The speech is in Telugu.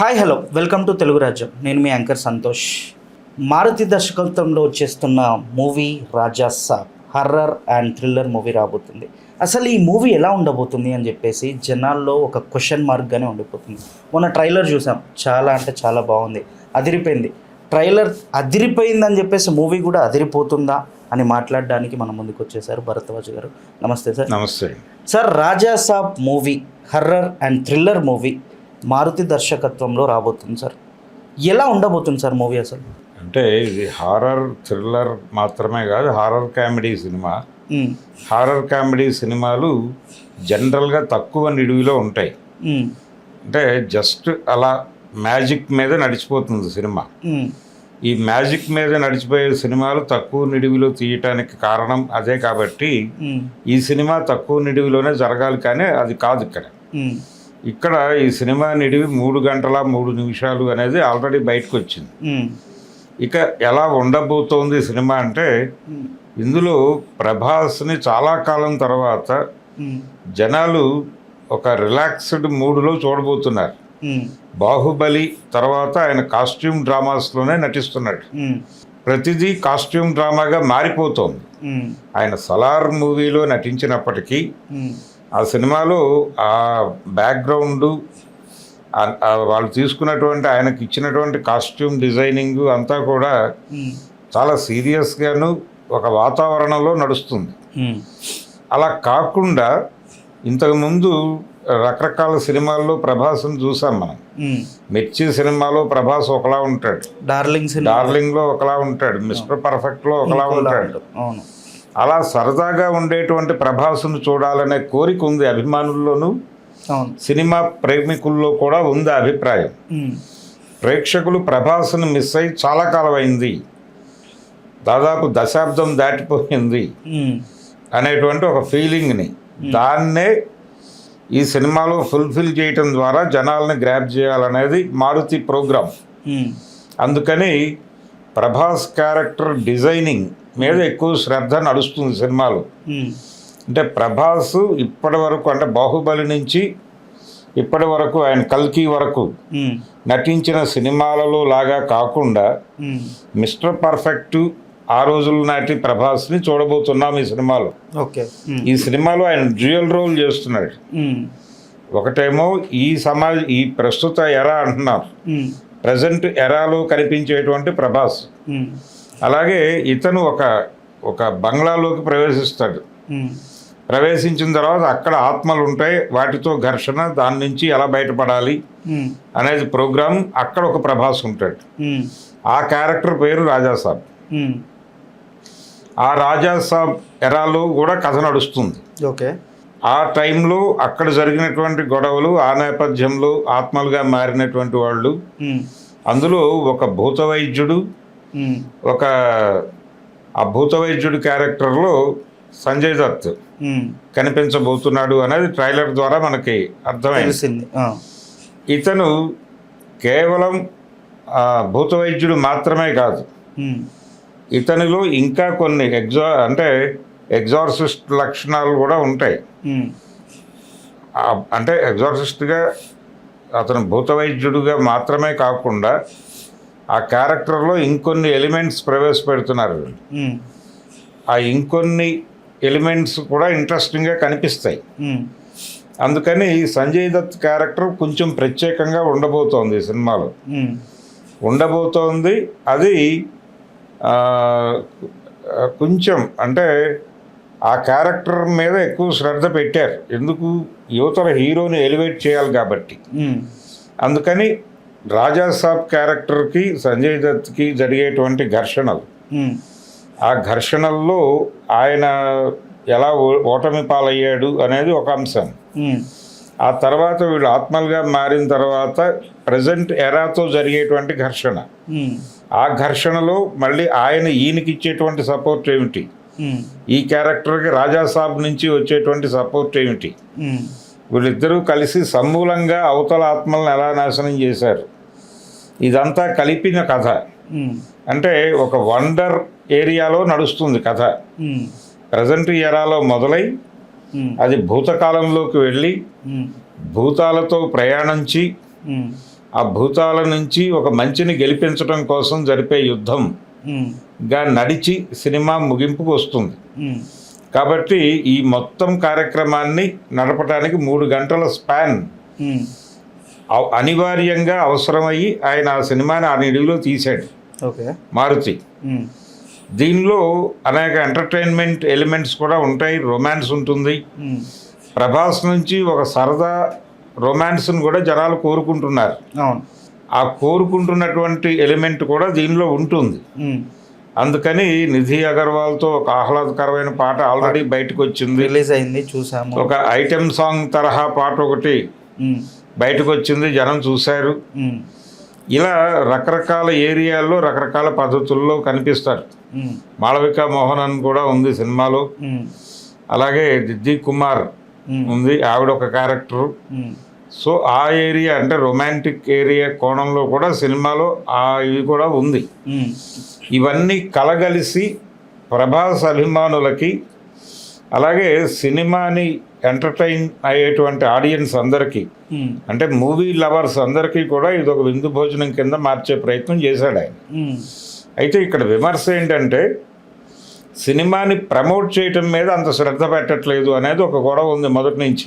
Hi hello welcome to Telugu Rajyam. నేను మీ యాంకర్ సంతోష్. మారుతి దర్శకత్వంలో వచ్చేస్తున్న movie Raja Saab horror and thriller movie రాబోతుంది. అసలు ఈ మూవీ ఎలా ఉండబోతుంది అని చెప్పేసి జనాల్లో ఒక క్వశ్చన్ మార్క్గానే ఉండిపోతుంది. మొన్న ట్రైలర్ చూసాం, చాలా అంటే చాలా బాగుంది, అదిరిపోయింది. ట్రైలర్ అదిరిపోయిందని చెప్పేసి మూవీ కూడా అదిరిపోతుందా అని మాట్లాడడానికి మన ముందుకు వచ్చేసారు భరద్వాజ్ గారు. నమస్తే సార్. నమస్తే sir. Raja Saab movie horror and thriller movie Maruthi దర్శకత్వంలో రాబోతుంది సార్. ఎలా ఉండబోతుంది సార్ మూవీ అసలు? అంటే ఇది హారర్ థ్రిల్లర్ మాత్రమే కాదు, horror comedy cinema. Horror comedy సినిమాలు జనరల్గా తక్కువ నిడివిలో ఉంటాయి. అంటే జస్ట్ అలా మ్యాజిక్ మీద నడిచిపోతుంది సినిమా. ఈ మ్యాజిక్ మీద నడిచిపోయే సినిమాలు తక్కువ నిడివిలో తీయటానికి కారణం అదే. కాబట్టి ఈ సినిమా తక్కువ నిడివిలోనే జరగాలి, కానీ అది కాదు ఇక్కడ. ఇక్కడ ఈ సినిమా నిడివి 3 గంటల 3 నిమిషాలు అనేది ఆల్రెడీ బయటకు వచ్చింది. ఇక ఎలా ఉండబోతోంది సినిమా అంటే, ఇందులో ప్రభాస్ని చాలా కాలం తర్వాత జనాలు ఒక రిలాక్స్డ్ మూడ్లో చూడబోతున్నారు. బాహుబలి తర్వాత ఆయన కాస్ట్యూమ్ డ్రామాస్లోనే నటిస్తున్నాడు. ప్రతిదీ కాస్ట్యూమ్ డ్రామాగా మారిపోతోంది. ఆయన సలార్ మూవీలో నటించినప్పటికీ ఆ సినిమాలో ఆ బ్యాక్గ్రౌండు, వాళ్ళు తీసుకున్నటువంటి ఆయనకి ఇచ్చినటువంటి కాస్ట్యూమ్ డిజైనింగ్ అంతా కూడా చాలా సీరియస్గాను ఒక వాతావరణంలో నడుస్తుంది. అలా కాకుండా ఇంతకుముందు రకరకాల సినిమాల్లో ప్రభాస్ని చూసాం మనం. మిర్చి సినిమాలో ప్రభాస్ ఒకలా ఉంటాడు, డార్లింగ్లో ఒకలా ఉంటాడు, మిస్టర్ పర్ఫెక్ట్లో ఒకలా ఉంటాడు. అలా సరదాగా ఉండేటువంటి ప్రభాస్ను చూడాలనే కోరిక ఉంది అభిమానుల్లోనూ, సినిమా ప్రేమికుల్లో కూడా ఉంది అభిప్రాయం. ప్రేక్షకులు ప్రభాస్ను మిస్ అయ్యి చాలా కాలం అయింది, దాదాపు దశాబ్దం దాటిపోయింది అనేటువంటి ఒక ఫీలింగ్ని, దాన్నే ఈ సినిమాలో ఫుల్ఫిల్ చేయటం ద్వారా జనాల్ని గ్రాప్ చేయాలనేది మారుతి ప్రోగ్రాం. అందుకని ప్రభాస్ క్యారెక్టర్ డిజైనింగ్ మీద ఎక్కువ శ్రద్ధ నడుస్తుంది సినిమాలో. అంటే ప్రభాస్ ఇప్పటి వరకు, అంటే బాహుబలి నుంచి ఇప్పటి వరకు ఆయన కల్కి వరకు నటించిన సినిమాలలో లాగా కాకుండా మిస్టర్ పర్ఫెక్ట్ ఆ రోజుల నాటి ప్రభాస్ని చూడబోతున్నాం ఈ సినిమాలో. ఈ సినిమాలో ఆయన డ్యూయల్ రోల్ చేస్తున్నాడు. ఒకటేమో ఈ ప్రస్తుత ఎరా అంటున్నారు, ప్రజెంట్ ఎరాలో కనిపించేటువంటి ప్రభాస్. అలాగే ఇతను ఒక బంగ్లాలోకి ప్రవేశిస్తాడు. ప్రవేశించిన తర్వాత అక్కడ ఆత్మలు ఉంటాయి, వాటితో ఘర్షణ, దాని నుంచి ఎలా బయటపడాలి అనేది ప్రోగ్రాం. అక్కడ ఒక ప్రభాస్ ఉంటాడు. ఆ క్యారెక్టర్ పేరు రాజాసాబ్. ఆ రాజాసాబ్ ఎరాలో కూడా కథ నడుస్తుంది. ఆ టైంలో అక్కడ జరిగినటువంటి గొడవలు, ఆ నేపథ్యంలో ఆత్మలుగా మారినటువంటి వాళ్ళు, అందులో ఒక భూత వైద్యుడు, ఆ భూత వైద్యుడి క్యారెక్టర్లో సంజయ్ దత్ కనిపించబోతున్నాడు అనేది ట్రైలర్ ద్వారా మనకి అర్థమైంది. ఇతను కేవలం భూత వైద్యుడు మాత్రమే కాదు, ఇతనిలో ఇంకా కొన్ని ఎగ్జార్సిస్ట్ లక్షణాలు కూడా ఉంటాయి. అంటే ఎగ్జార్సిస్ట్గా అతను భూత వైద్యుడిగా మాత్రమే కాకుండా ఆ క్యారెక్టర్లో ఇంకొన్ని ఎలిమెంట్స్ ప్రవేశపెడుతున్నారు. ఆ ఇంకొన్ని ఎలిమెంట్స్ కూడా ఇంట్రెస్టింగ్గా కనిపిస్తాయి. అందుకని సంజయ్ దత్ క్యారెక్టర్ కొంచెం ప్రత్యేకంగా ఉండబోతోంది ఈ సినిమాలో. అది కొంచెం అంటే ఆ క్యారెక్టర్ మీద ఎక్కువ శ్రద్ధ పెట్టారు. ఎందుకు? యువతల హీరోని ఎలివేట్ చేయాలి కాబట్టి. అందుకని రాజాసాబ్ క్యారెక్టర్కి సంజయ్ దత్కి జరిగేటువంటి ఘర్షణలు, ఆ ఘర్షణల్లో ఆయన ఎలా ఓటమి పాలయ్యాడు అనేది ఒక అంశం. ఆ తర్వాత వీళ్ళు ఆత్మలుగా మారిన తర్వాత ప్రజెంట్ ఎరాతో జరిగేటువంటి ఘర్షణ, ఆ ఘర్షణలో మళ్ళీ ఈయనకి ఇచ్చేటువంటి సపోర్ట్ ఏమిటి, ఈ క్యారెక్టర్కి రాజాసాబ్ నుంచి వచ్చేటువంటి సపోర్ట్ ఏమిటి, వీళ్ళిద్దరూ కలిసి సమూలంగా అవతల ఆత్మలను ఎలా నాశనం చేశారు, ఇదంతా కలిపిన కథ. అంటే ఒక వండర్ ఏరియాలో నడుస్తుంది కథ. ప్రజెంట్ ఎరాలో మొదలై అది భూతకాలంలోకి వెళ్ళి భూతాలతో ప్రయాణించి ఆ భూతాల నుంచి ఒక మంచిని గెలిపించడం కోసం జరిపే యుద్ధంగా నడిచి సినిమా ముగింపుకు వస్తుంది. కాబట్టి ఈ మొత్తం కార్యక్రమాన్ని నడపడానికి 3 గంటల స్పాన్ అనివార్యంగా అవసరమయ్యి ఆయన ఆ సినిమాని ఆ నిడిలో తీశాడు ఓకే. మారుతి. దీనిలో అనేక ఎంటర్టైన్మెంట్ ఎలిమెంట్స్ కూడా ఉంటాయి, రొమాన్స్ ఉంటుంది. ప్రభాస్ నుంచి ఒక సరదా రొమాన్స్ని కూడా జనాలు కోరుకుంటున్నారు. అవును. ఆ కోరుకుంటున్నటువంటి ఎలిమెంట్ కూడా దీనిలో ఉంటుంది. అందుకని నిధి అగర్వాల్తో ఒక ఆహ్లాదకరమైన పాట ఆల్రెడీ బయటకు వచ్చింది, రిలీజ్ అయింది, చూసాము. ఒక ఐటెం సాంగ్ తరహా పాట ఒకటి బయటకు వచ్చింది, జనం చూశారు. ఇలా రకరకాల ఏరియాల్లో రకరకాల పద్ధతుల్లో కనిపిస్తారు. మాళవిక మోహనన్ కూడా ఉంది సినిమాలో, అలాగే దిద్ది కుమార్ ఉంది, ఆవిడ ఒక క్యారెక్టరు. సో ఆ ఏరియా అంటే రొమాంటిక్ ఏరియా కోణంలో కూడా సినిమాలో ఇది కూడా ఉంది. ఇవన్నీ కలగలిసి ప్రభాస్ అభిమానులకి, అలాగే సినిమాని ఎంటర్టైన్ అయ్యేటువంటి ఆడియన్స్ అందరికీ, అంటే మూవీ లవర్స్ అందరికీ కూడా ఇది ఒక విందు భోజనం కింద మార్చే ప్రయత్నం చేశాడు ఆయన. అయితే ఇక్కడ విమర్శ ఏంటంటే సినిమాని ప్రమోట్ చేయటం మీద అంత శ్రద్ధ పెట్టట్లేదు అనేది ఒక గొడవ ఉంది మొదటి నుంచి.